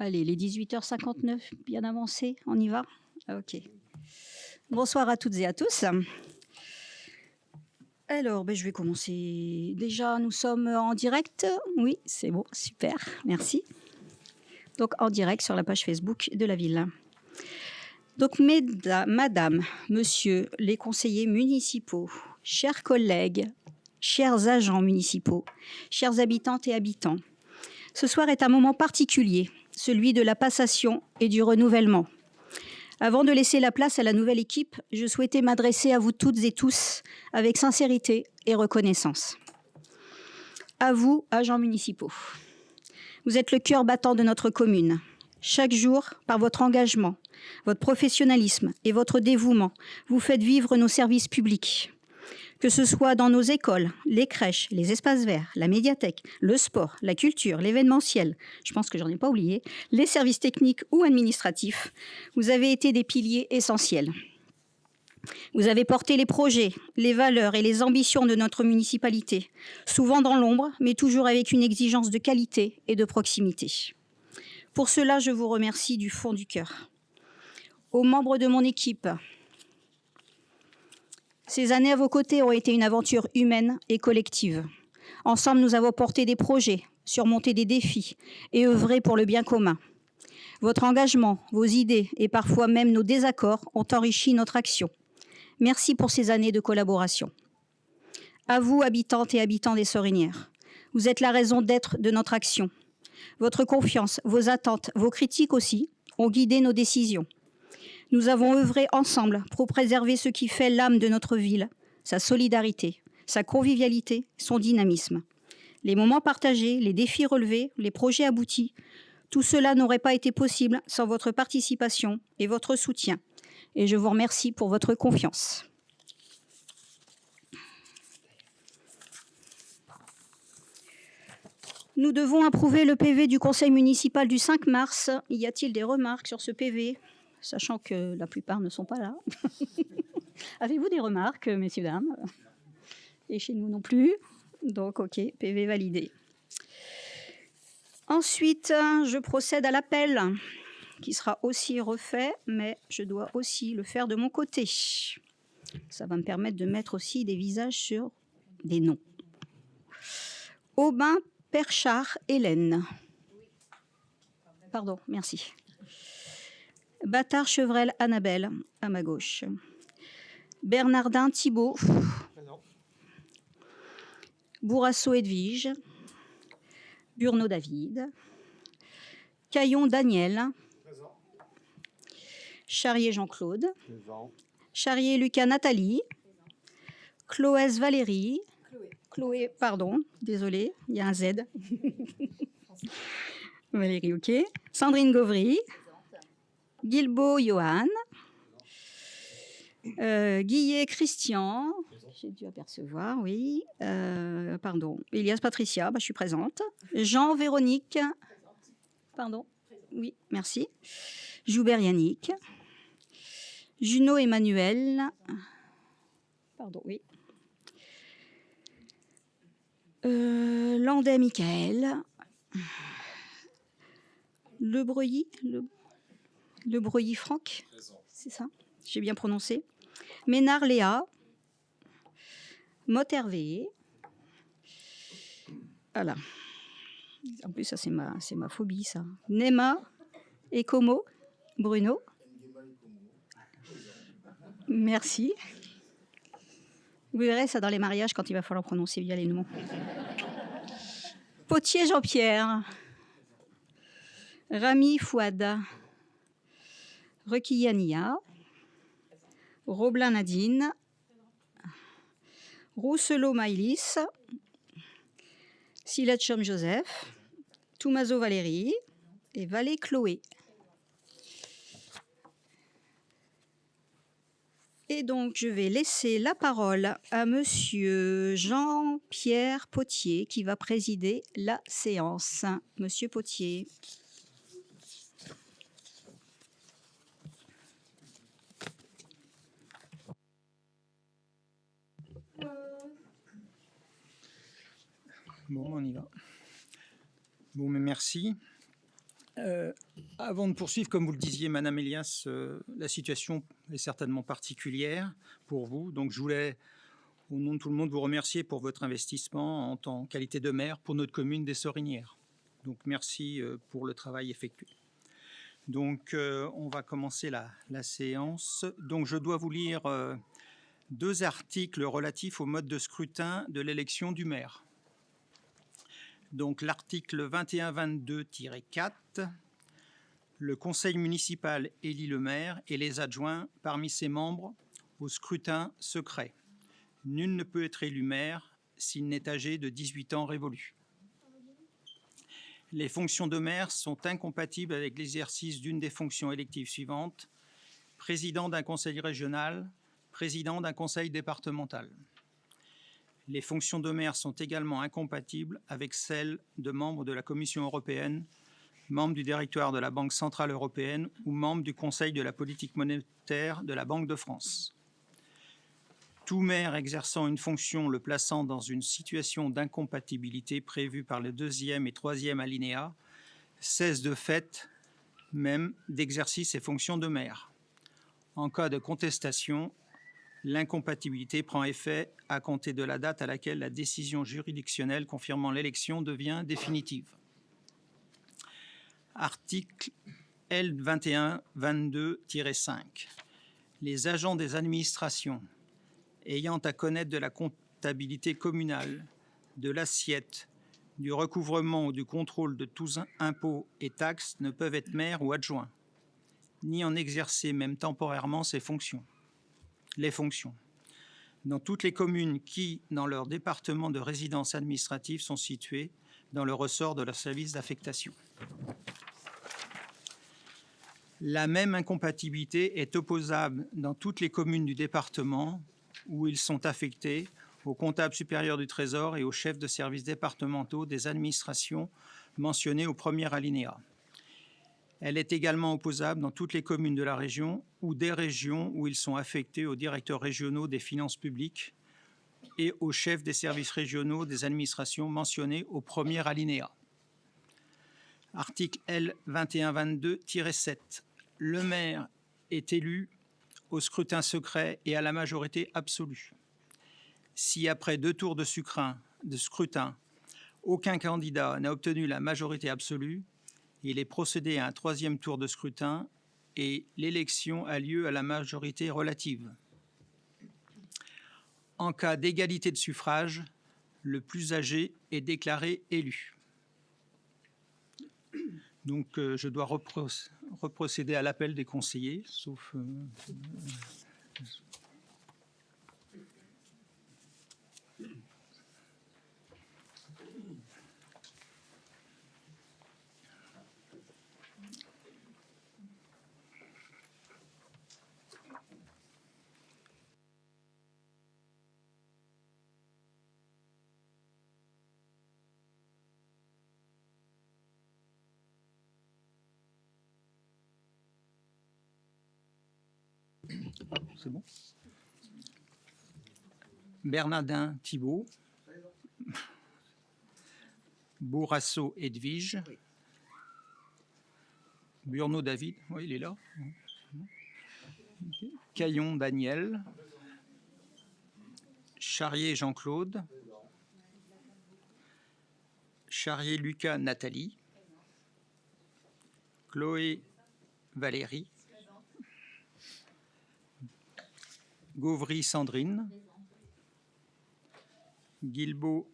Allez, les 18h59, bien avancé, on y va? Ok. Bonsoir à toutes et à tous. Alors, je vais commencer. Déjà, nous sommes en direct. Oui, c'est bon, super, merci. Donc, en direct sur la page Facebook de la ville. Donc, madame, monsieur, les conseillers municipaux, chers collègues, chers agents municipaux, chers habitantes et habitants, ce soir est un moment particulier, celui de la passation et du renouvellement. Avant de laisser la place à la nouvelle équipe, je souhaitais m'adresser à vous toutes et tous avec sincérité et reconnaissance. À vous, agents municipaux. Vous êtes le cœur battant de notre commune. Chaque jour, par votre engagement, votre professionnalisme et votre dévouement, vous faites vivre nos services publics. Que ce soit dans nos écoles, les crèches, les espaces verts, la médiathèque, le sport, la culture, l'événementiel, je pense que j'en ai pas oublié, les services techniques ou administratifs, vous avez été des piliers essentiels. Vous avez porté les projets, les valeurs et les ambitions de notre municipalité, souvent dans l'ombre, mais toujours avec une exigence de qualité et de proximité. Pour cela, je vous remercie du fond du cœur. Aux membres de mon équipe, ces années à vos côtés ont été une aventure humaine et collective. Ensemble, nous avons porté des projets, surmonté des défis et œuvré pour le bien commun. Votre engagement, vos idées et parfois même nos désaccords ont enrichi notre action. Merci pour ces années de collaboration. À vous, habitantes et habitants des Sorinières, vous êtes la raison d'être de notre action. Votre confiance, vos attentes, vos critiques aussi, ont guidé nos décisions. Nous avons œuvré ensemble pour préserver ce qui fait l'âme de notre ville, sa solidarité, sa convivialité, son dynamisme. Les moments partagés, les défis relevés, les projets aboutis, tout cela n'aurait pas été possible sans votre participation et votre soutien. Et je vous remercie pour votre confiance. Nous devons approuver le PV du conseil municipal du 5 mars. Y a-t-il des remarques sur ce PV? Sachant que la plupart ne sont pas là. Avez-vous des remarques, messieurs, dames? Et chez nous non plus. Donc, OK, PV validé. Ensuite, je procède à l'appel, qui sera aussi refait, mais je dois aussi le faire de mon côté. Ça va me permettre de mettre aussi des visages sur des noms. Aubin Perchard Hélène. Pardon, merci. Bâtard Chevrel Annabelle, à ma gauche. Bernardin Thibault. Bourrasso Edwige. Burno David. Caillon Daniel. Présent. Charrier Jean-Claude. Présent. Charrier Lucas Nathalie. Cloès Valérie. Chloé, pardon, désolée, il y a un Z. Valérie, ok. Sandrine Gauvry. Guilbeault Johan. Guillet Christian. J'ai dû apercevoir, oui. Pardon. Elias Patricia, je suis présente. Jean Véronique. Pardon. Oui, merci. Joubert Yannick. Junot Emmanuel. Pardon, oui. Landais Michael. Le Breuilly Franck. C'est ça, j'ai bien prononcé. Ménard Léa. Mott Hervé. Voilà. En plus, ça, c'est ma phobie, ça. Nema et Como. Bruno. Merci. Vous verrez ça dans les mariages quand il va falloir prononcer bien les noms. Potier Jean-Pierre. Rami Fouad. Requillania. Roblin Nadine. Rousselot Maïlis. Siletchom Joseph. Toumazo Valérie. Et Vallée Chloé. Et donc, je vais laisser la parole à monsieur Jean-Pierre Potier qui va présider la séance. Monsieur Potier. Bon, on y va. Bon, mais merci. Avant de poursuivre, comme vous le disiez, Madame Elias, la situation est certainement particulière pour vous. Donc, je voulais, au nom de tout le monde, vous remercier pour votre investissement en qualité de maire pour notre commune des Sorinières. Donc, merci pour le travail effectué. Donc, on va commencer la séance. Donc, je dois vous lire 2 articles relatifs au mode de scrutin de l'élection du maire. Donc, l'article 2122-4, le conseil municipal élit le maire et les adjoints parmi ses membres au scrutin secret. Nul ne peut être élu maire s'il n'est âgé de 18 ans révolus. Les fonctions de maire sont incompatibles avec l'exercice d'une des fonctions électives suivantes: président d'un conseil régional, président d'un conseil départemental. Les fonctions de maire sont également incompatibles avec celles de membre de la Commission européenne, membre du directoire de la Banque centrale européenne ou membre du Conseil de la politique monétaire de la Banque de France. Tout maire exerçant une fonction le plaçant dans une situation d'incompatibilité prévue par le 2e et 3e alinéa cesse de fait même d'exercer ses fonctions de maire. En cas de contestation, l'incompatibilité prend effet à compter de la date à laquelle la décision juridictionnelle confirmant l'élection devient définitive. Article L2122-5. Les agents des administrations ayant à connaître de la comptabilité communale, de l'assiette, du recouvrement ou du contrôle de tous impôts et taxes ne peuvent être maires ou adjoints, ni en exercer même temporairement les fonctions. Dans toutes les communes qui, dans leur département de résidence administrative, sont situées dans le ressort de leur service d'affectation. La même incompatibilité est opposable dans toutes les communes du département où ils sont affectés, au comptable supérieur du Trésor et aux chefs de services départementaux des administrations mentionnées au premier alinéa. Elle est également opposable dans toutes les communes de la région ou des régions où ils sont affectés aux directeurs régionaux des finances publiques et aux chefs des services régionaux des administrations mentionnés au premier alinéa. Article L2122-7. Le maire est élu au scrutin secret et à la majorité absolue. Si après 2 tours de scrutin, aucun candidat n'a obtenu la majorité absolue, il est procédé à un 3e tour de scrutin et l'élection a lieu à la majorité relative. En cas d'égalité de suffrage, le plus âgé est déclaré élu. Donc, je dois reprocéder à l'appel des conseillers, sauf... C'est bon. Bernardin Thibault. Bourrasso Edwige. Burno David, oui, il est là. Caillon Daniel. Charrier Jean-Claude. Charrier Lucas Nathalie. Chloé Valérie. Gauvry Sandrine. Guilbault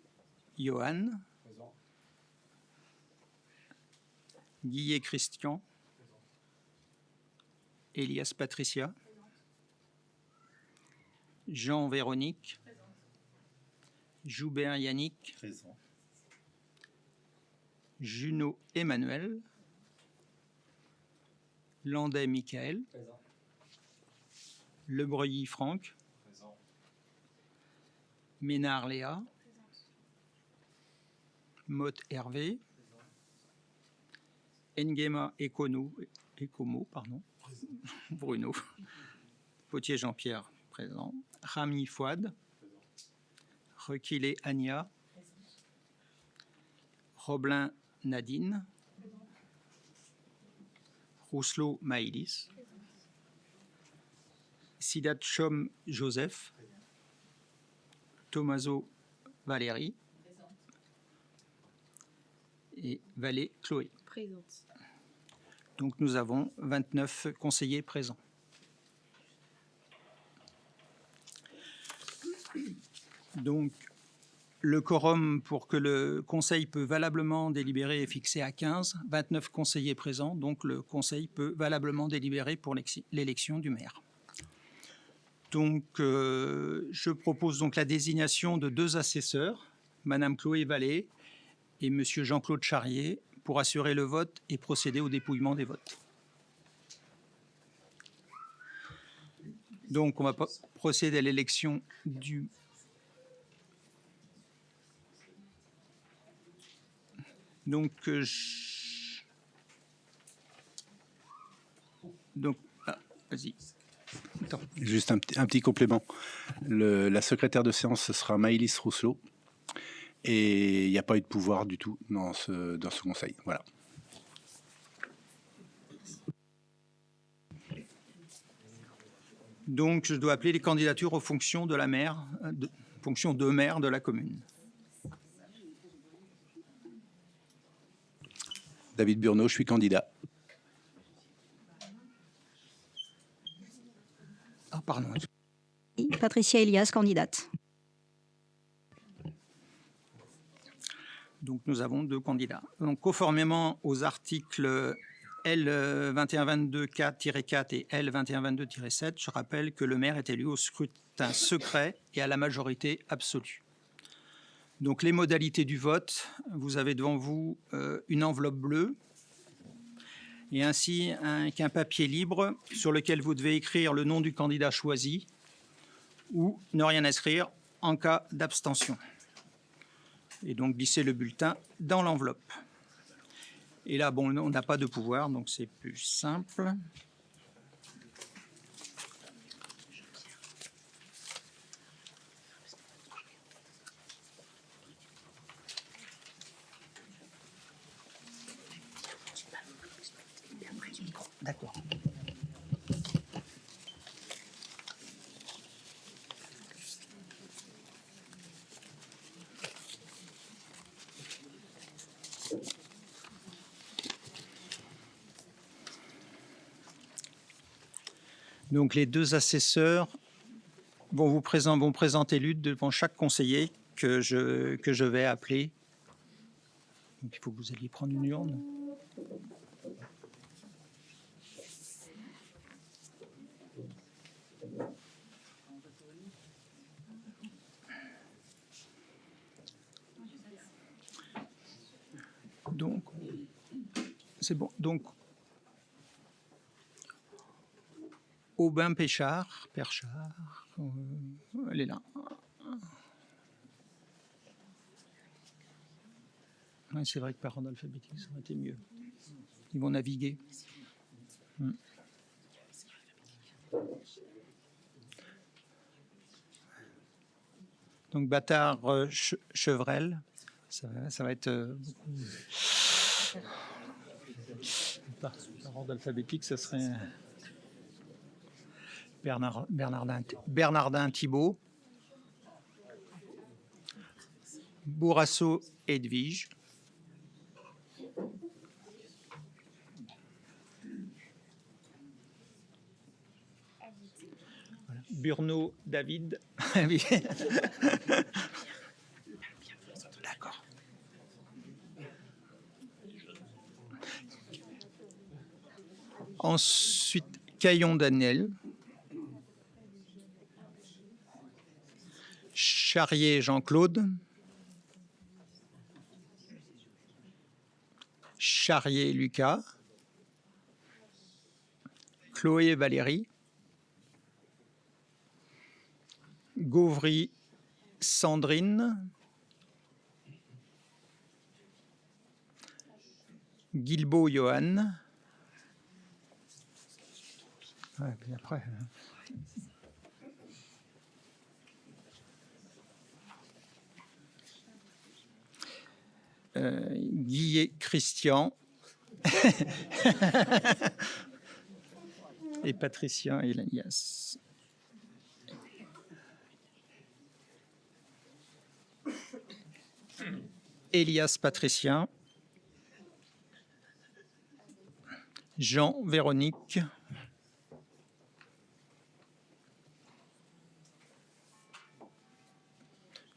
Johan. Guillet Christian. Elias Patricia. Jean Véronique. Joubert Yannick. Présent. Junot Emmanuel. Landais Michael. Présent. Lebreuilly Franck. Présent. Ménard Léa. Motte Hervé. Nguema Ecomo, pardon. Bruno. Potier Jean-Pierre, présent. Rami Fouad. Requilé Ania. Roblin Nadine. Rousselot Maïlis, Sidat-Chom Joseph, Tomaso Valérie et Vallée Chloé. Présente. Donc nous avons 29 conseillers présents. Donc le quorum pour que le Conseil peut valablement délibérer est fixé à 15, 29 conseillers présents, donc le Conseil peut valablement délibérer pour l'élection du maire. Donc je propose donc la désignation de 2 assesseurs, Madame Chloé Vallée et Monsieur Jean-Claude Charrier, pour assurer le vote et procéder au dépouillement des votes. Donc on va procéder à l'élection du... Donc, vas-y. Attends. Juste un petit complément. La secrétaire de séance, ce sera Maëlys Rousselot. Et il n'y a pas eu de pouvoir du tout dans ce conseil. Voilà. Donc, je dois appeler les candidatures aux fonctions de la maire, fonctions de maire de la commune. David Burneau, je suis candidat. Ah, pardon. Patricia Elias, candidate. Donc, nous avons 2 candidats. Donc, conformément aux articles L2122-4-4 et L2122-7, je rappelle que le maire est élu au scrutin secret et à la majorité absolue. Donc, les modalités du vote, vous avez devant vous une enveloppe bleue et ainsi qu'un papier libre sur lequel vous devez écrire le nom du candidat choisi ou ne rien inscrire en cas d'abstention. Et donc, glisser le bulletin dans l'enveloppe. Et là, bon, on n'a pas de pouvoir, donc c'est plus simple. D'accord. Donc les 2 assesseurs vont présenter l'une devant chaque conseiller que je vais appeler. Donc il faut que vous alliez prendre une urne. Donc, c'est bon. Donc, Aubin Perchard, elle est là. Ouais, c'est vrai que par ordre alphabétique, ça aurait été mieux. Ils vont naviguer. Donc, Bâtard Chevrel, ça va être beaucoup. Par ordre alphabétique, ça serait Bernardin Thibault, Bourrasso Edwige, Burneau David. D'accord. Ensuite, Caillon Daniel, Charrier Jean-Claude, Charrier Lucas, Chloé Valérie, Gauvry Sandrine, Guilbeault Johan. Ouais, puis après, Guillet Christian, Et Patricia Elias. Elias Patricia. Jean Véronique.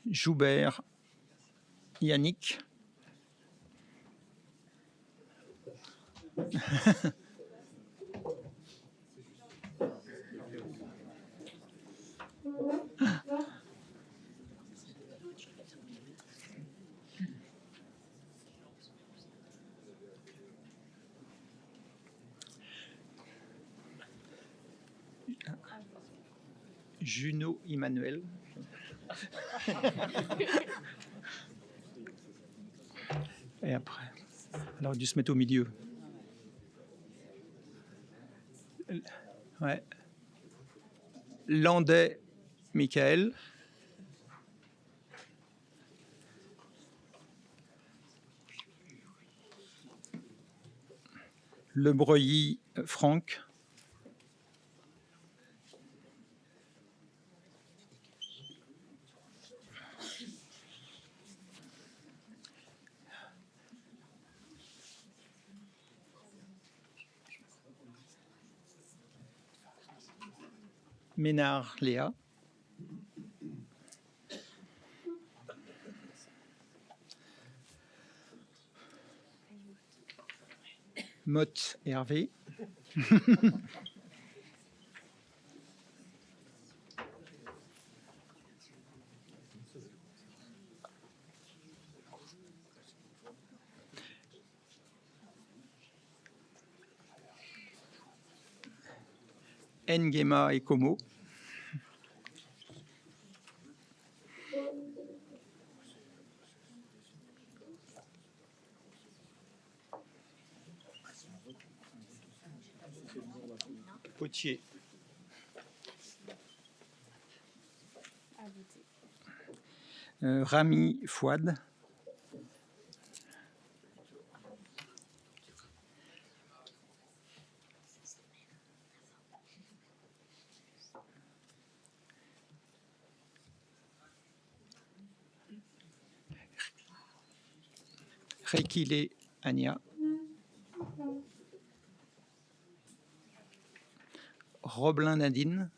Joubert Yannick. Junot Emmanuel. Et après, elle aurait dû se mettre au milieu. Ouais. Landais Michael. Le Breuilly Franck. Ménard Léa. Motte Hervé. Nguema et Como. Potier. Rami Fouad. Rekile Ania. Roblin Nadine.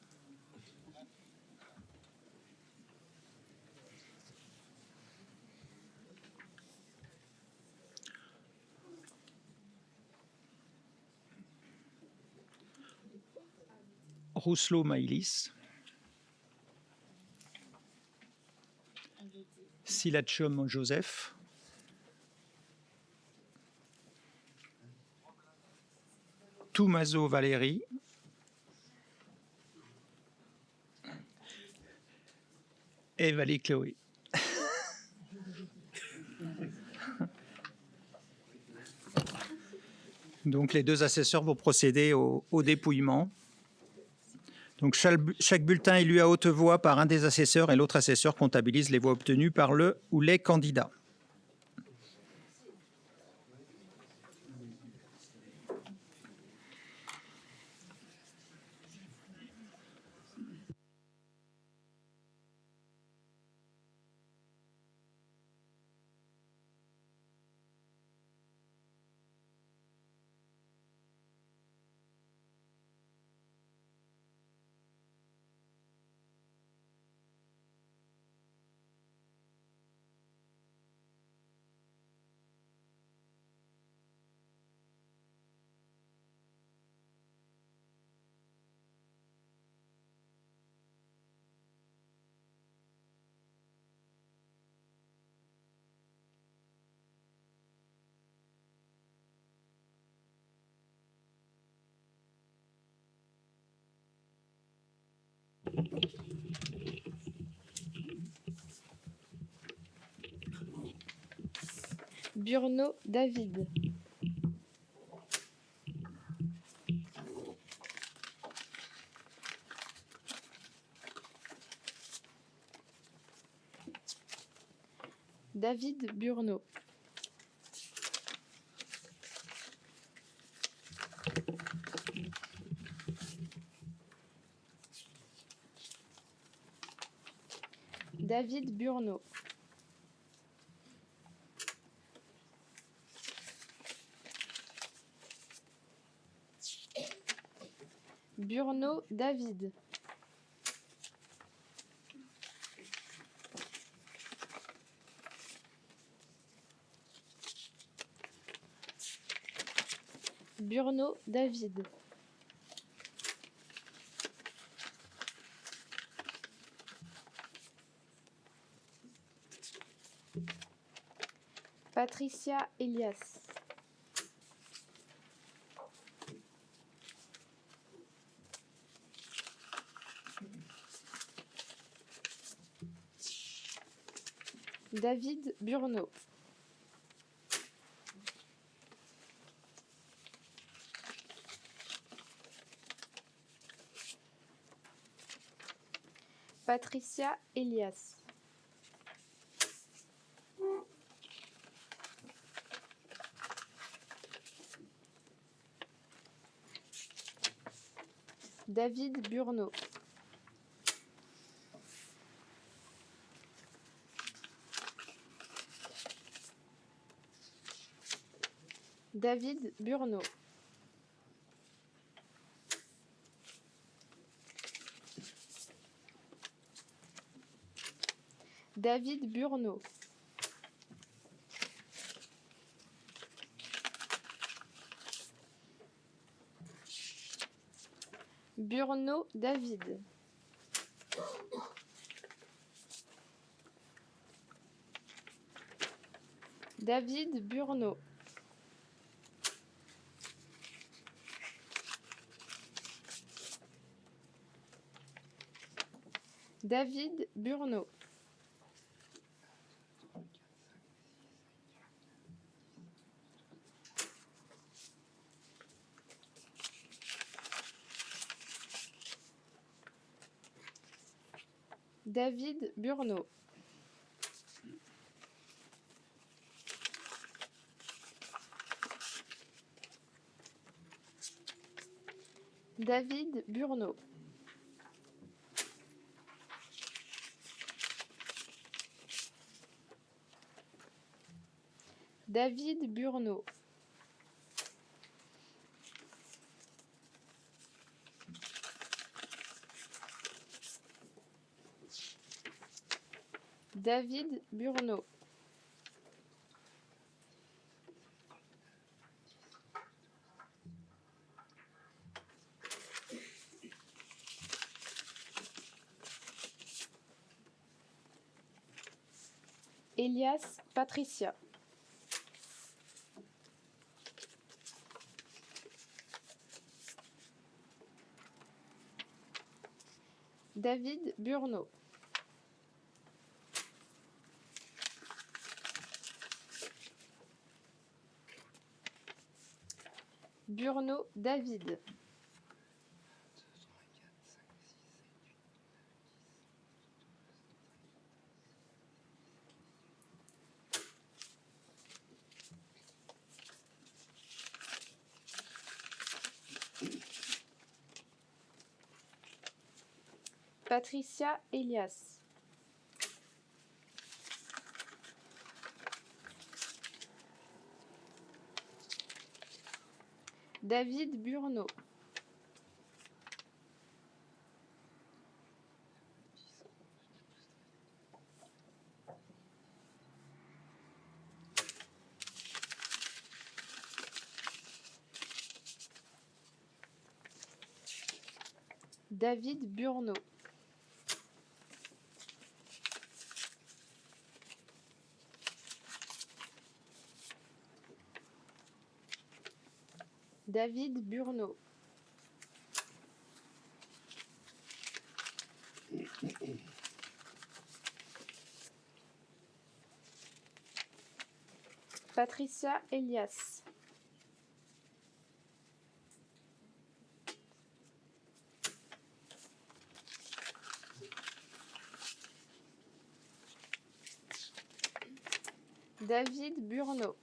Rousselot Maïlis. Silachom Joseph. Toumazo Valérie. Et Valérie Chloé. Donc les deux assesseurs vont procéder au dépouillement. Donc chaque bulletin est lu à haute voix par un des assesseurs et l'autre assesseur comptabilise les voix obtenues par le ou les candidats. Burno David. David Burno. David Burneau. Burneau David. Burneau David. Patricia Elias. David Burneau. Patricia Elias. David Burneau. David Burneau. David Burneau. Burneau David. David Burneau. David Burneau. David Burneau. David Burneau. David Burneau. David Burneau. Elias Patricia. David Burneau. Burneau David. Patricia Elias. David Burneau. David Burneau. David Burneau. Patricia Elias. David Burneau.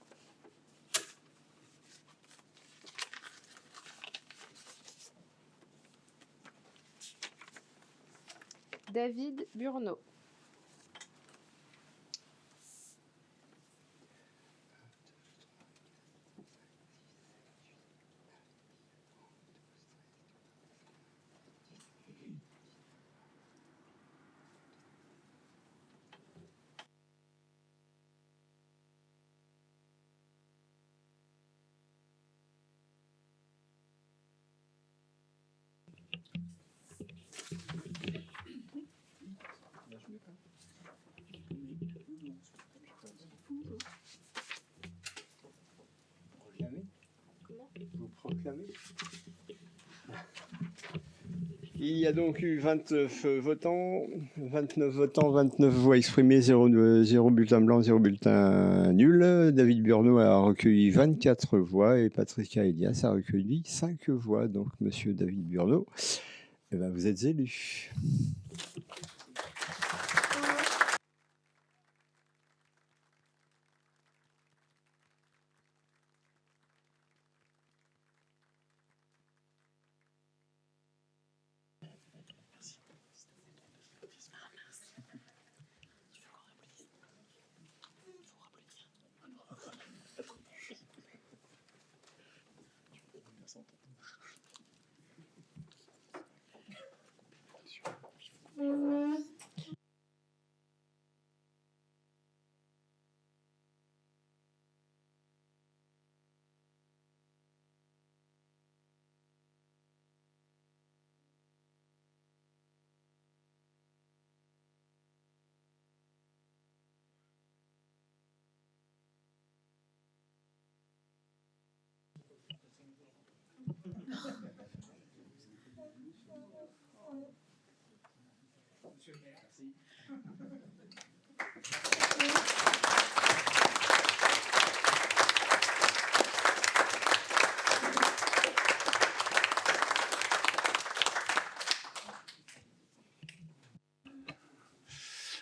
David Burneau. proclamer. Il y a donc eu 29 votants, 29 voix exprimées, 0 bulletin blanc, 0 bulletin nul. David Burno a recueilli 24 voix et Patricia Elias a recueilli 5 voix. Donc, monsieur David Burno, eh ben, vous êtes élu.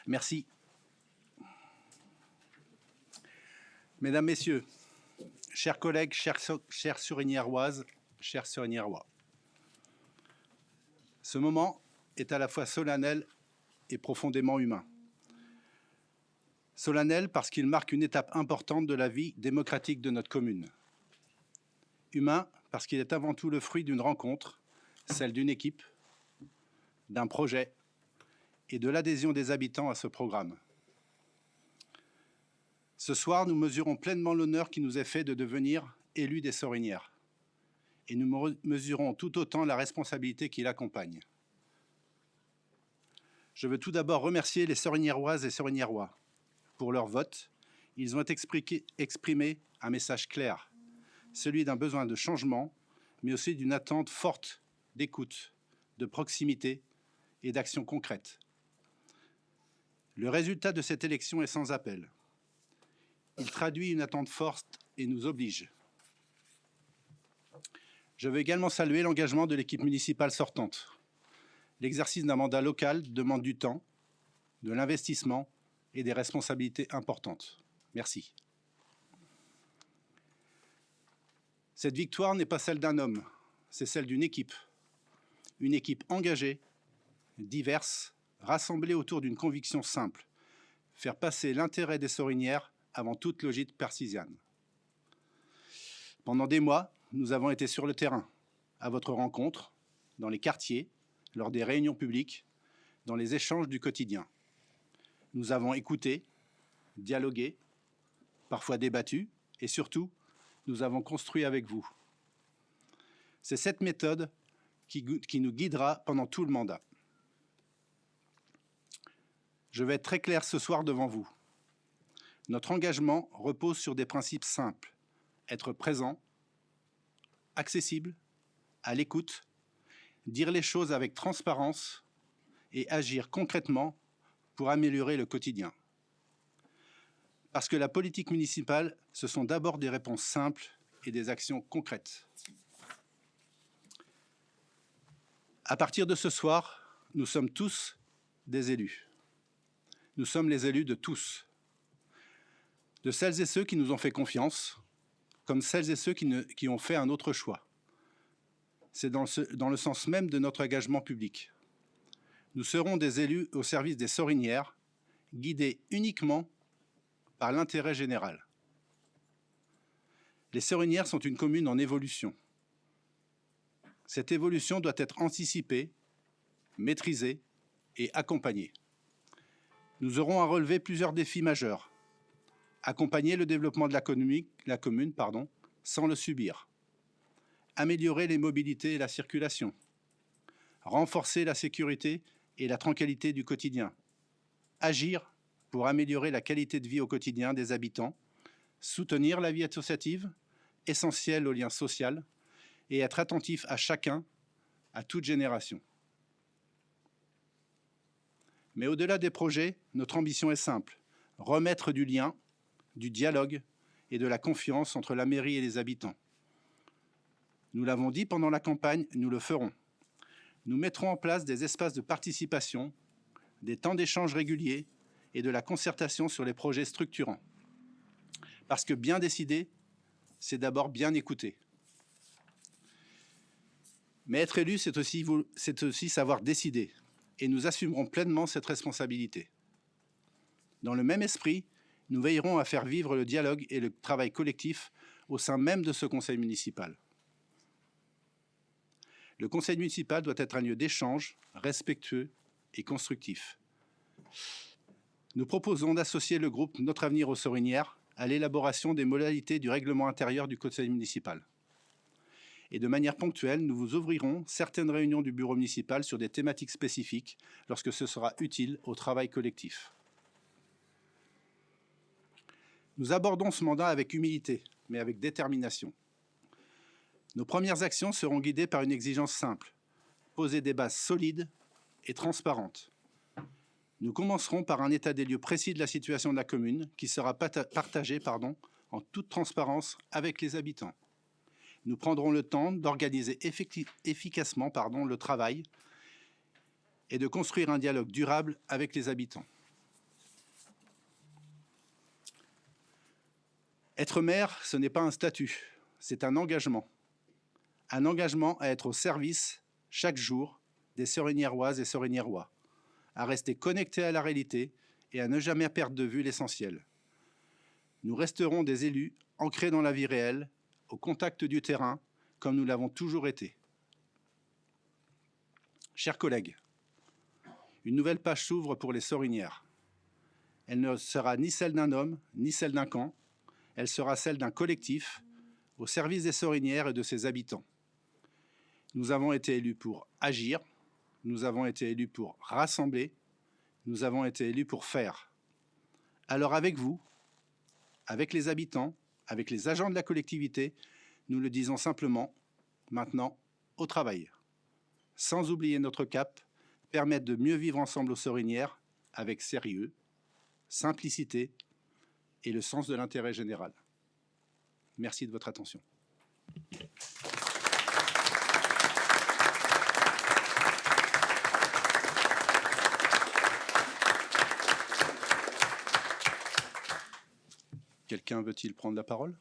Merci. Mesdames, Messieurs, chers collègues, chères Surignéroises, chers Surignérois, ce moment est à la fois solennel et profondément humain. Solennel parce qu'il marque une étape importante de la vie démocratique de notre commune. Humain parce qu'il est avant tout le fruit d'une rencontre, celle d'une équipe, d'un projet et de l'adhésion des habitants à ce programme. Ce soir, nous mesurons pleinement l'honneur qui nous est fait de devenir élus des Sorinières. Et nous mesurons tout autant la responsabilité qui l'accompagne. Je veux tout d'abord remercier les Soriniéroises et Soriniérois pour leur vote. Ils ont exprimé un message clair, celui d'un besoin de changement, mais aussi d'une attente forte d'écoute, de proximité et d'action concrète. Le résultat de cette élection est sans appel. Il traduit une attente forte et nous oblige. Je veux également saluer l'engagement de l'équipe municipale sortante. L'exercice d'un mandat local demande du temps, de l'investissement et des responsabilités importantes. Merci. Cette victoire n'est pas celle d'un homme, c'est celle d'une équipe. Une équipe engagée, diverse, rassemblée autour d'une conviction simple, faire passer l'intérêt des Sorinières avant toute logique partisane. Pendant des mois, nous avons été sur le terrain, à votre rencontre, dans les quartiers, lors des réunions publiques, dans les échanges du quotidien. Nous avons écouté, dialogué, parfois débattu, et surtout, nous avons construit avec vous. C'est cette méthode qui nous guidera pendant tout le mandat. Je vais être très clair ce soir devant vous. Notre engagement repose sur des principes simples. Être présent, accessible, à l'écoute, dire les choses avec transparence et agir concrètement pour améliorer le quotidien. Parce que la politique municipale, ce sont d'abord des réponses simples et des actions concrètes. À partir de ce soir, nous sommes tous des élus. Nous sommes les élus de tous. De celles et ceux qui nous ont fait confiance, comme celles et ceux qui ont fait un autre choix. C'est dans le sens même de notre engagement public. Nous serons des élus au service des Sorinières, guidés uniquement par l'intérêt général. Les Sorinières sont une commune en évolution. Cette évolution doit être anticipée, maîtrisée et accompagnée. Nous aurons à relever plusieurs défis majeurs. Accompagner le développement de la commune, sans le subir. Améliorer les mobilités et la circulation. Renforcer la sécurité et la tranquillité du quotidien. Agir pour améliorer la qualité de vie au quotidien des habitants. Soutenir la vie associative, essentielle au lien social. et être attentif à chacun, à toute génération. Mais au-delà des projets, notre ambition est simple, remettre du lien, du dialogue et de la confiance entre la mairie et les habitants. Nous l'avons dit pendant la campagne, nous le ferons. Nous mettrons en place des espaces de participation, des temps d'échange réguliers et de la concertation sur les projets structurants. Parce que bien décider, c'est d'abord bien écouter. Mais être élu, c'est aussi savoir décider, et nous assumerons pleinement cette responsabilité. Dans le même esprit, nous veillerons à faire vivre le dialogue et le travail collectif au sein même de ce conseil municipal. Le conseil municipal doit être un lieu d'échange, respectueux et constructif. Nous proposons d'associer le groupe Notre Avenir aux Sorinières à l'élaboration des modalités du règlement intérieur du conseil municipal. Et de manière ponctuelle, nous vous ouvrirons certaines réunions du bureau municipal sur des thématiques spécifiques lorsque ce sera utile au travail collectif. Nous abordons ce mandat avec humilité, mais avec détermination. Nos premières actions seront guidées par une exigence simple, poser des bases solides et transparentes. Nous commencerons par un état des lieux précis de la situation de la commune qui sera partagé en toute transparence avec les habitants. Nous prendrons le temps d'organiser efficacement le travail et de construire un dialogue durable avec les habitants. Être maire, ce n'est pas un statut, c'est un engagement. Un engagement à être au service, chaque jour, des Sorinièroises et Sorinièrois, à rester connectés à la réalité et à ne jamais perdre de vue l'essentiel. Nous resterons des élus ancrés dans la vie réelle, au contact du terrain, comme nous l'avons toujours été. Chers collègues, une nouvelle page s'ouvre pour les Sorinières. Elle ne sera ni celle d'un homme, ni celle d'un camp, elle sera celle d'un collectif, au service des Sorinières et de ses habitants. Nous avons été élus pour agir, nous avons été élus pour rassembler, nous avons été élus pour faire. Alors avec vous, avec les habitants, avec les agents de la collectivité, nous le disons simplement, maintenant, au travail. Sans oublier notre cap, permettre de mieux vivre ensemble aux Sorinières, avec sérieux, simplicité et le sens de l'intérêt général. Merci de votre attention. Quelqu'un veut-il prendre la parole ?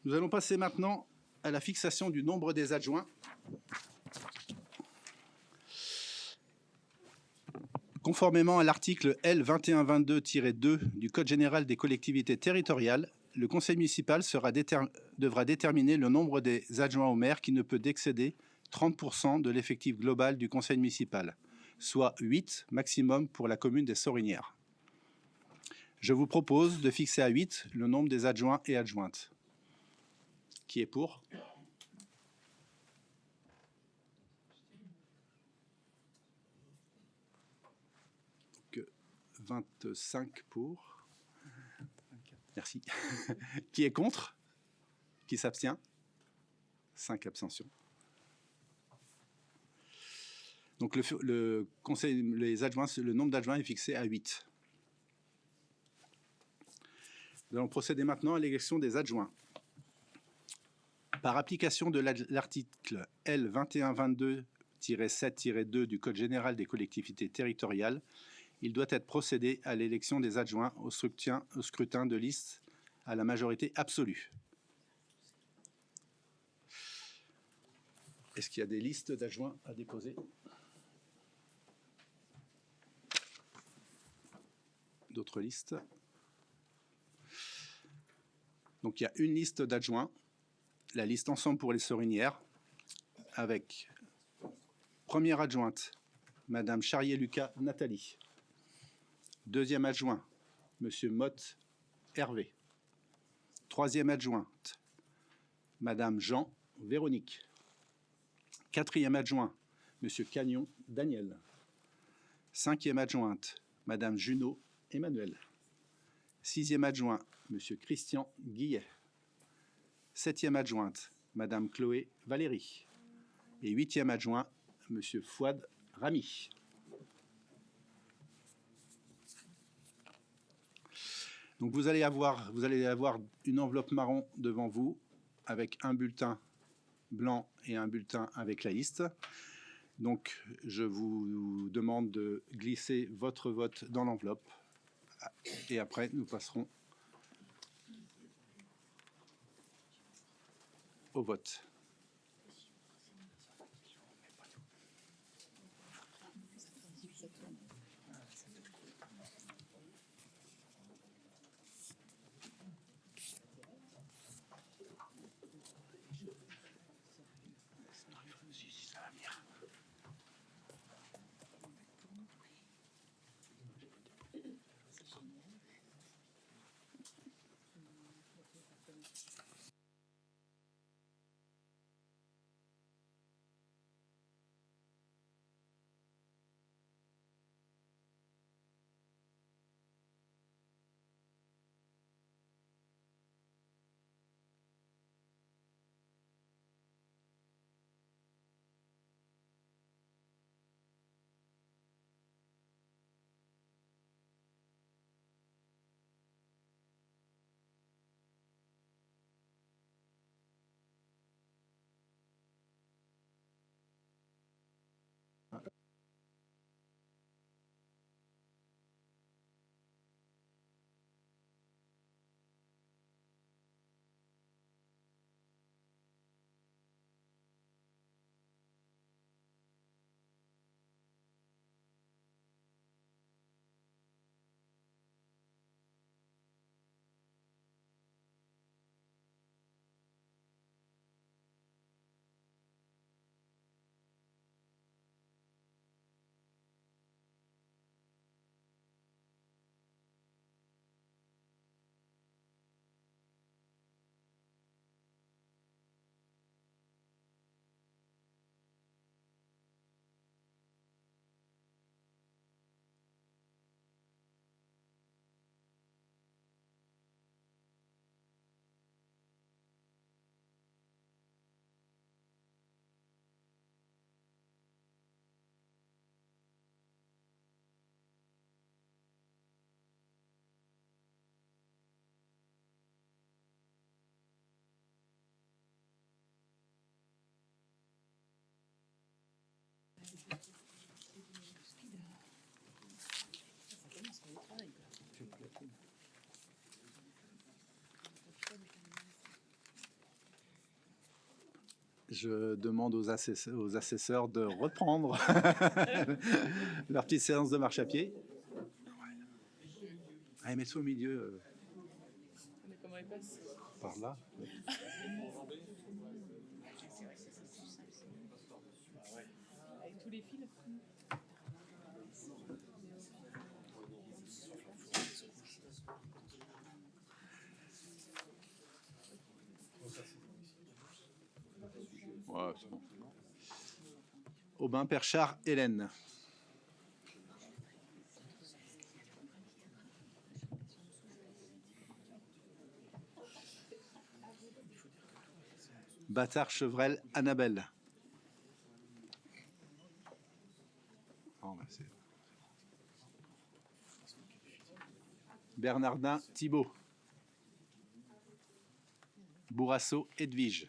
Nous allons passer maintenant à la fixation du nombre des adjoints. Conformément à l'article L. 2122-2 du Code général des collectivités territoriales, le conseil municipal devra déterminer le nombre des adjoints au maire qui ne peut excéder 30% de l'effectif global du conseil municipal, soit 8 maximum pour la commune des Sorinières. Je vous propose de fixer à 8 le nombre des adjoints et adjointes. Qui est pour ? Donc, 25 pour. Merci. Qui est contre? Qui s'abstient? 5 abstentions. Donc le conseil, les adjoints, le nombre d'adjoints est fixé à 8. Nous allons procéder maintenant à l'élection des adjoints. Par application de l'article L. 2122-7-2 du Code général des collectivités territoriales, il doit être procédé à l'élection des adjoints au scrutin de liste à la majorité absolue. Est-ce qu'il y a des listes d'adjoints à déposer? D'autres listes? Donc il y a une liste d'adjoints, la liste Ensemble pour les Sorinières, avec première adjointe, Madame Charrier-Lucas Nathalie. Deuxième adjoint, Monsieur Motte Hervé. Troisième adjointe, Madame Jean Véronique. Quatrième adjoint, Monsieur Cagnon Daniel. 5e adjointe, Madame Junot Emmanuel. 6e adjoint, Monsieur Christian Guillet. 7e adjointe, Madame Chloé Valéry. Et 8e adjoint, Monsieur Fouad Rami. Donc vous allez avoir une enveloppe marron devant vous avec un bulletin blanc et un bulletin avec la liste. Donc je vous demande de glisser votre vote dans l'enveloppe et après nous passerons au vote. Je demande aux assesseurs de reprendre leur petite séance de marche à pied. Allez, mets-toi au milieu. Mais comment il passe? Par là. Avec tous les fils? Ouais, c'est bon. Aubin, Perchard, Hélène. Bâtard, Chevrel, Annabelle. Oh, bah, Bernardin, Thibault. Bourrasso, Edwige.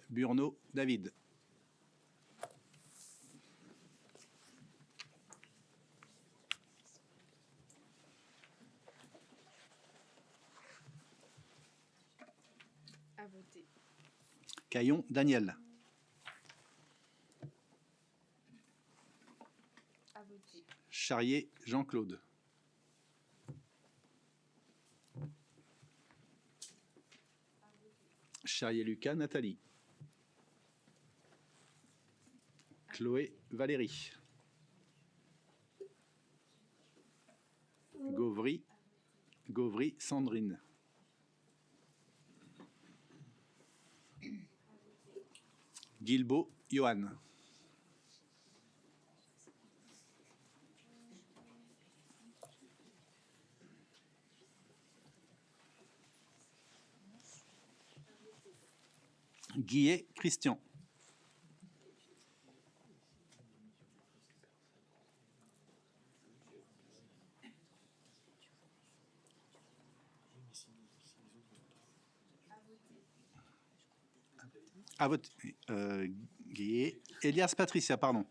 Burno, David. À voter. Caillon, Daniel. À voter. Charrier, Jean-Claude. Charrier-Lucas, Nathalie. Chloé, Valérie. Gauvry, Sandrine. Guilbeault, Johan. Guillet, Christian. À voter. Guillet. Elias Patricia, pardon.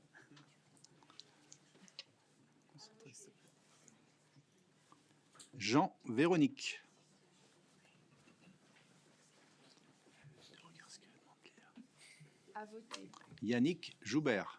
Jean Véronique. À voter. Yannick Joubert.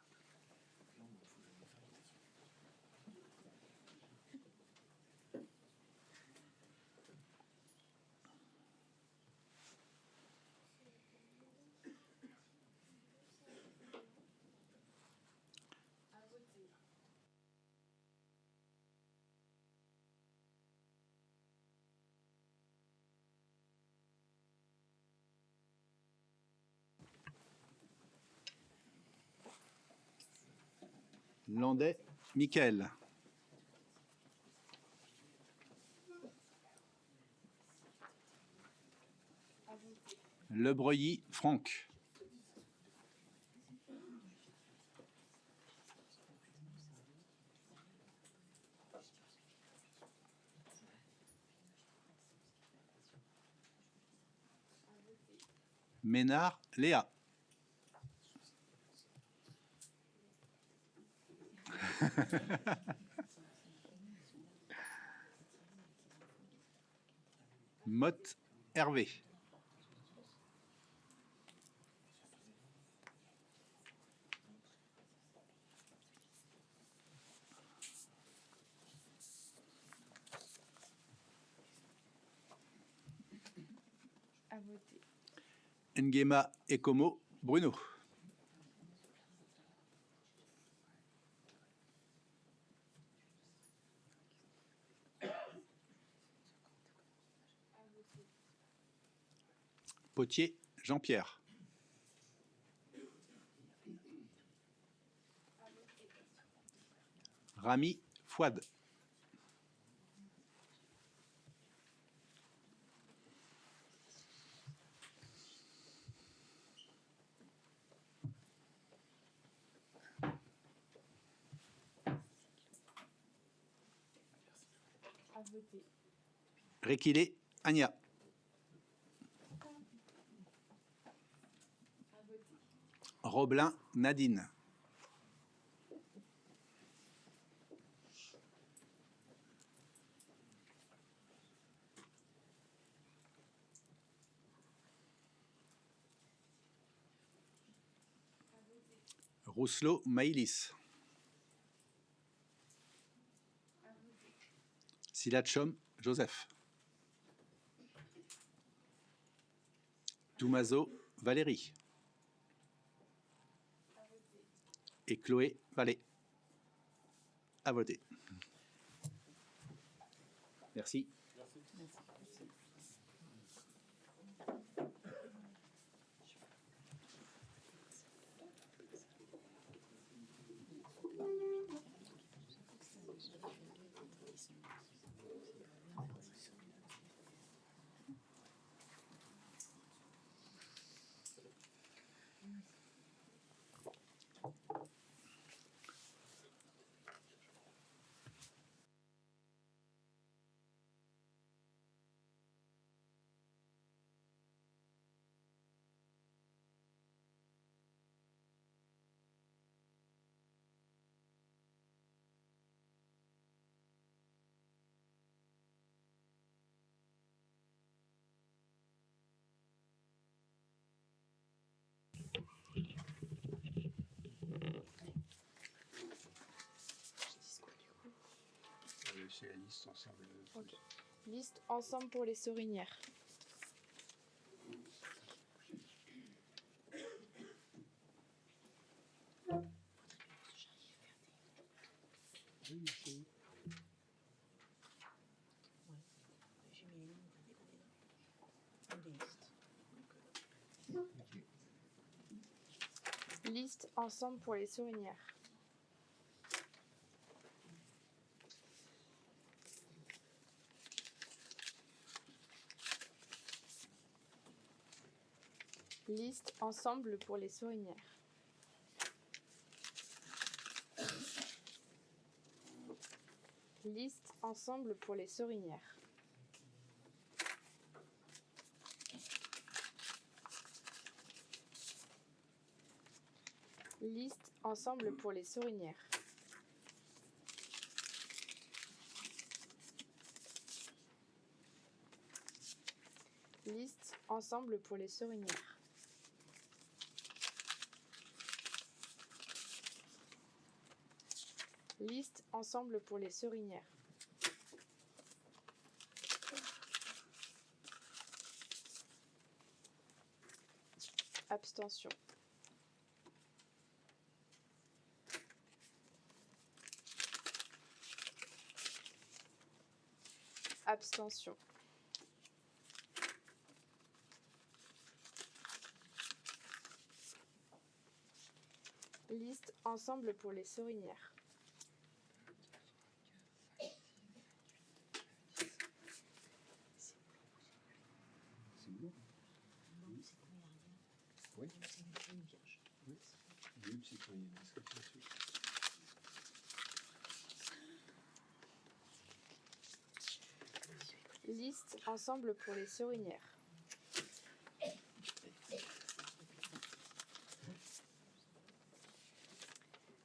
Landais, Michael. Lebreuilly, Franck. Ménard, Léa. Motte, Hervé. À voter. Nguema Ekomo, Bruno. Potier, Jean-Pierre. Rami, Fouad. À voter. Rekilé, Anya. Roblin, Nadine. Rousselot, Maïlis. Silachom, Joseph. Toumazo, Valérie. Et Chloé Vallée. À voter. Merci. C'est la liste ensemble. Ok. Liste ensemble pour les sorinières. Liste ensemble pour les Sorinières. Liste ensemble pour les Sorinières. Liste ensemble pour les Sorinières. Liste ensemble pour les Sorinières. Liste ensemble pour les Sorinières. Liste ensemble pour les Sorinières. Abstention. Abstention. Liste ensemble pour les Sorinières. Liste ensemble pour les Sorinières.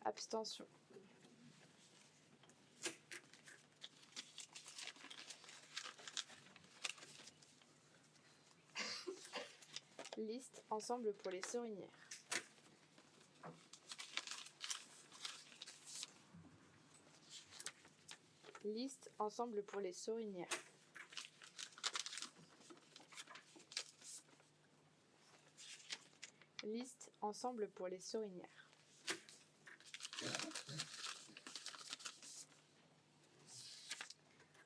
Abstention. Liste ensemble pour les Sorinières. Liste ensemble pour les Sorinières. Liste ensemble pour les Sorinières.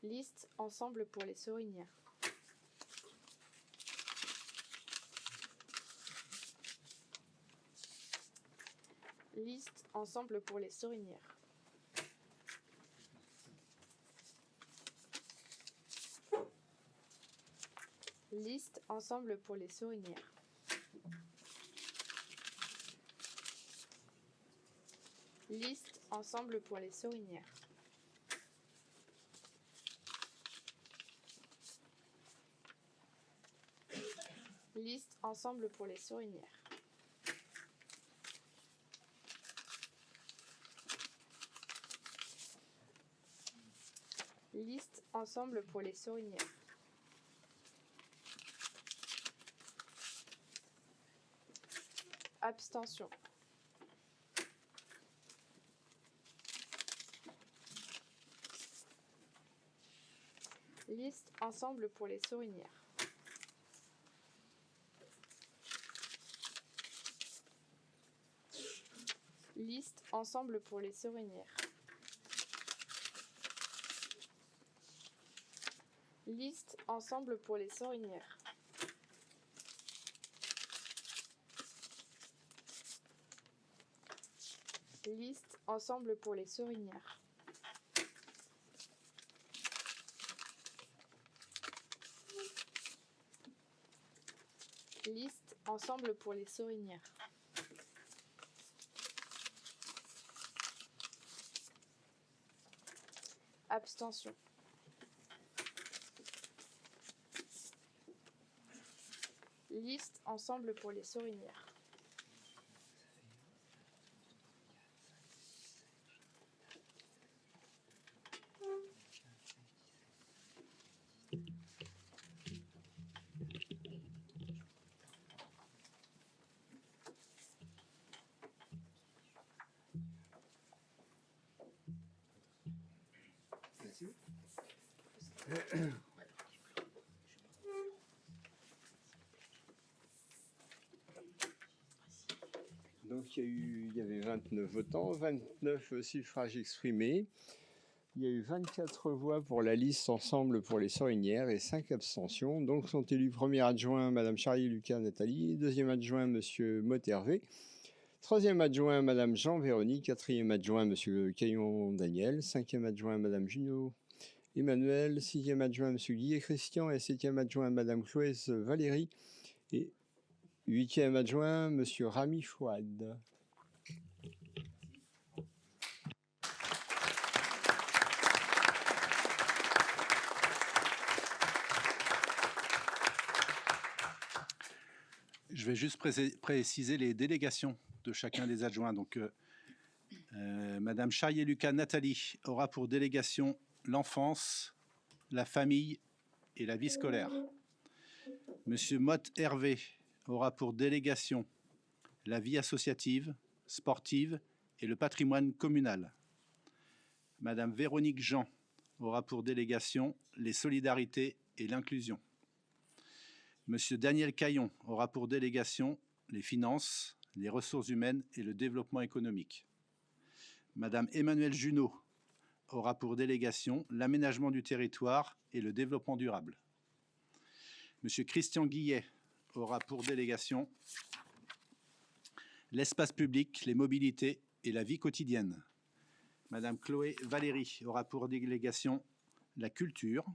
Liste ensemble pour les Sorinières. Liste ensemble pour les Sorinières. Liste ensemble pour les Sorinières. Liste ensemble pour les Sorinières. Liste ensemble pour les Sorinières. Liste ensemble pour les Sorinières. Abstention. Liste ensemble pour les Sorinières. Liste ensemble pour les Sorinières. Liste ensemble pour les Sorinières. Liste ensemble pour les Sorinières. Liste ensemble pour les Sorinières. Abstention. Liste ensemble pour les Sorinières. Donc il y avait 29 votants, 29 suffrages exprimés. Il y a eu 24 voix pour la liste ensemble pour les Sorinières et 5 abstentions. Donc sont élus premier adjoint Madame Charrier-Lucas Nathalie, deuxième adjoint Monsieur Mott Hervé, Troisième adjoint, Madame Jean-Véronique. Quatrième adjoint, Monsieur Caillon Daniel. Cinquième adjoint, Madame Junot Emmanuel. Sixième adjoint, Monsieur Guillet Christian. Et septième adjoint, Madame Chloès Valérie. Et huitième adjoint, Monsieur Rami Chouad. Je vais juste préciser les délégations de chacun des adjoints. Donc, Madame Charrier-Lucas Nathalie aura pour délégation l'enfance, la famille et la vie scolaire. Monsieur Motte Hervé aura pour délégation la vie associative, sportive et le patrimoine communal. Madame Véronique Jean aura pour délégation les solidarités et l'inclusion. Monsieur Daniel Caillon aura pour délégation les finances, les ressources humaines et le développement économique. Madame Emmanuelle Junot aura pour délégation l'aménagement du territoire et le développement durable. Monsieur Christian Guillet aura pour délégation l'espace public, les mobilités et la vie quotidienne. Madame Chloé Valérie aura pour délégation la culture.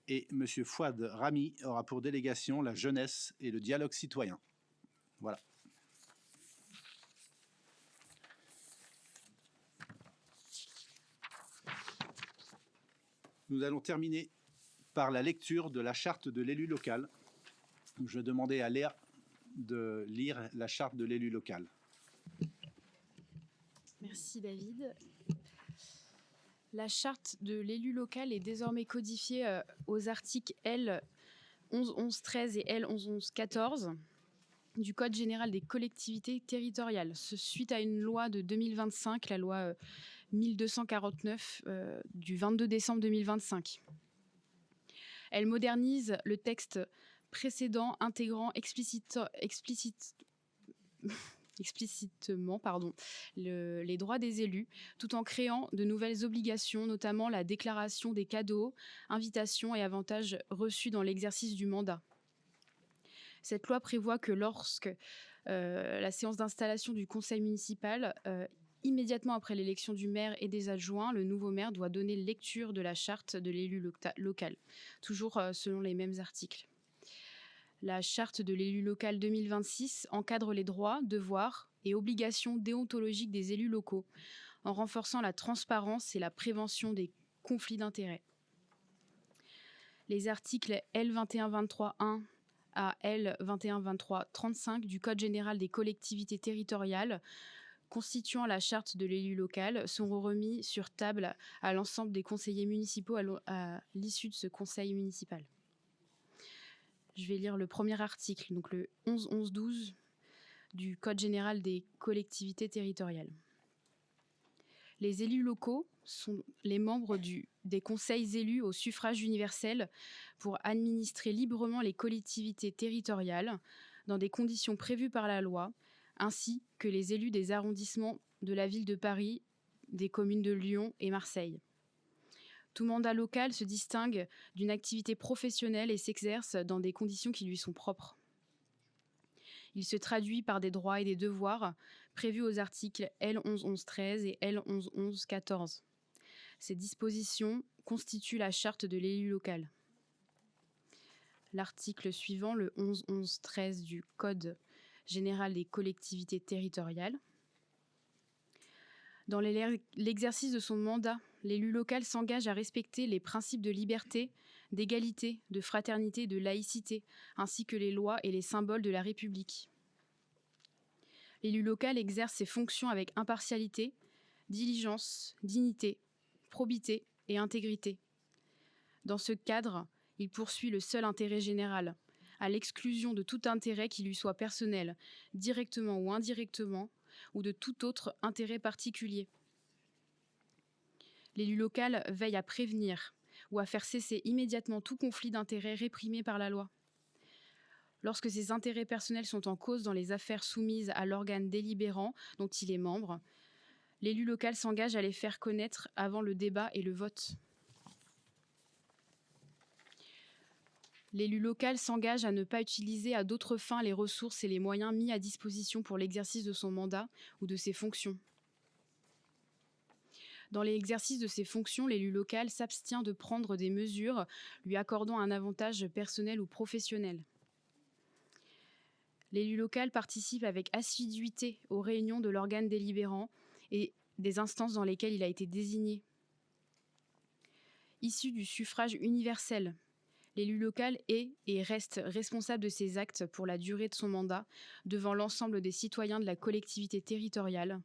Et Monsieur Fouad Rami aura pour délégation la jeunesse et le dialogue citoyen. Voilà. Nous allons terminer par la lecture de la charte de l'élu local. Je demandais à Léa de lire la charte de l'élu local. Merci David. La charte de l'élu local est désormais codifiée aux articles L 11.11.13 et L 11.11.14 du Code général des collectivités territoriales, suite à une loi de 2025, la loi 1249 du 22 décembre 2025. Elle modernise le texte précédent, intégrant explicitement les droits des élus, tout en créant de nouvelles obligations, notamment la déclaration des cadeaux, invitations et avantages reçus dans l'exercice du mandat. Cette loi prévoit que lorsque la séance d'installation du conseil municipal, immédiatement après l'élection du maire et des adjoints, le nouveau maire doit donner lecture de la charte de l'élu local, toujours selon les mêmes articles. La charte de l'élu local 2026 encadre les droits, devoirs et obligations déontologiques des élus locaux, en renforçant la transparence et la prévention des conflits d'intérêts. Les articles L2123.1 à L2123.35 du Code général des collectivités territoriales constituant la charte de l'élu local seront remis sur table à l'ensemble des conseillers municipaux à l'issue de ce conseil municipal. Je vais lire le premier article, donc le 11.11.12 du Code général des collectivités territoriales. Les élus locaux sont les membres des conseils élus au suffrage universel pour administrer librement les collectivités territoriales dans des conditions prévues par la loi, ainsi que les élus des arrondissements de la ville de Paris, des communes de Lyon et Marseille. Tout mandat local se distingue d'une activité professionnelle et s'exerce dans des conditions qui lui sont propres. Il se traduit par des droits et des devoirs prévus aux articles L 11.11.13 et L 11.11.14. Ces dispositions constituent la charte de l'élu local. L'article suivant, le 11.11.13 du Code général des collectivités territoriales. Dans l'exercice de son mandat, l'élu local s'engage à respecter les principes de liberté, d'égalité, de fraternité et de laïcité, ainsi que les lois et les symboles de la République. L'élu local exerce ses fonctions avec impartialité, diligence, dignité, probité et intégrité. Dans ce cadre, il poursuit le seul intérêt général, à l'exclusion de tout intérêt qui lui soit personnel, directement ou indirectement, ou de tout autre intérêt particulier. L'élu local veille à prévenir ou à faire cesser immédiatement tout conflit d'intérêts réprimé par la loi. Lorsque ses intérêts personnels sont en cause dans les affaires soumises à l'organe délibérant dont il est membre, l'élu local s'engage à les faire connaître avant le débat et le vote. L'élu local s'engage à ne pas utiliser à d'autres fins les ressources et les moyens mis à disposition pour l'exercice de son mandat ou de ses fonctions. Dans l'exercice de ses fonctions, l'élu local s'abstient de prendre des mesures lui accordant un avantage personnel ou professionnel. L'élu local participe avec assiduité aux réunions de l'organe délibérant et des instances dans lesquelles il a été désigné. Issu du suffrage universel, l'élu local est et reste responsable de ses actes pour la durée de son mandat devant l'ensemble des citoyens de la collectivité territoriale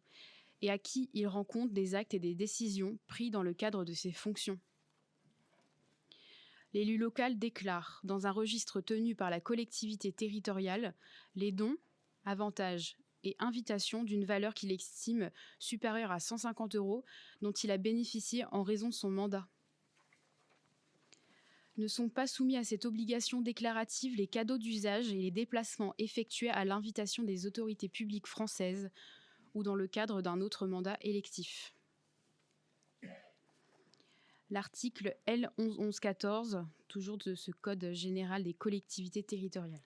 et à qui il rend compte des actes et des décisions pris dans le cadre de ses fonctions. L'élu local déclare, dans un registre tenu par la collectivité territoriale, les dons, avantages et invitations d'une valeur qu'il estime supérieure à 150 € dont il a bénéficié en raison de son mandat. Ne sont pas soumis à cette obligation déclarative les cadeaux d'usage et les déplacements effectués à l'invitation des autorités publiques françaises ou dans le cadre d'un autre mandat électif. L'article L. 1114, toujours de ce Code général des collectivités territoriales.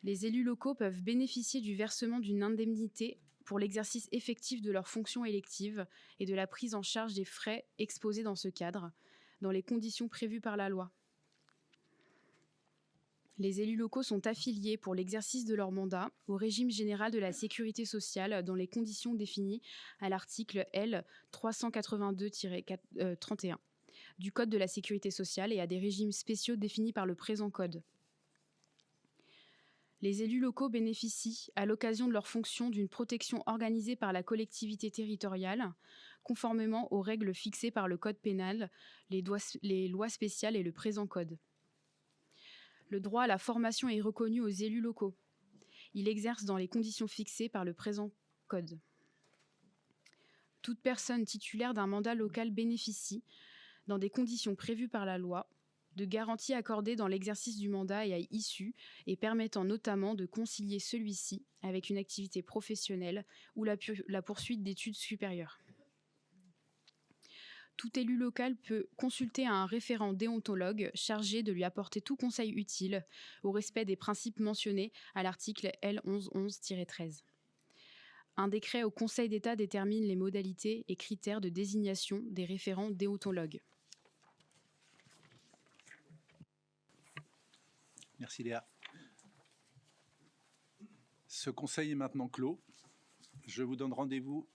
Les élus locaux peuvent bénéficier du versement d'une indemnité pour l'exercice effectif de leurs fonctions électives et de la prise en charge des frais exposés dans ce cadre, dans les conditions prévues par la loi. Les élus locaux sont affiliés pour l'exercice de leur mandat au régime général de la sécurité sociale dans les conditions définies à l'article L. 382-31 du Code de la sécurité sociale et à des régimes spéciaux définis par le présent Code. Les élus locaux bénéficient, à l'occasion de leur fonction, d'une protection organisée par la collectivité territoriale, conformément aux règles fixées par le Code pénal, les lois spéciales et le présent Code. Le droit à la formation est reconnu aux élus locaux. Il exerce dans les conditions fixées par le présent Code. Toute personne titulaire d'un mandat local bénéficie, dans des conditions prévues par la loi, de garanties accordées dans l'exercice du mandat et à issue, et permettant notamment de concilier celui-ci avec une activité professionnelle ou la poursuite d'études supérieures. Tout élu local peut consulter un référent déontologue chargé de lui apporter tout conseil utile au respect des principes mentionnés à l'article L. 1111-13. Un décret au Conseil d'État détermine les modalités et critères de désignation des référents déontologues. Merci Léa. Ce conseil est maintenant clos. Je vous donne rendez-vous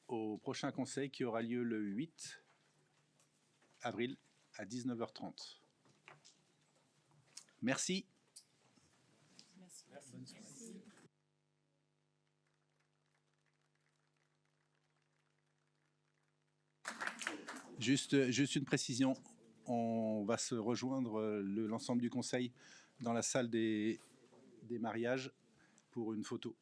au prochain conseil qui aura lieu le 8 avril à 19h30. Merci. Juste une précision, on va se rejoindre l'ensemble du conseil dans la salle des mariages pour une photo.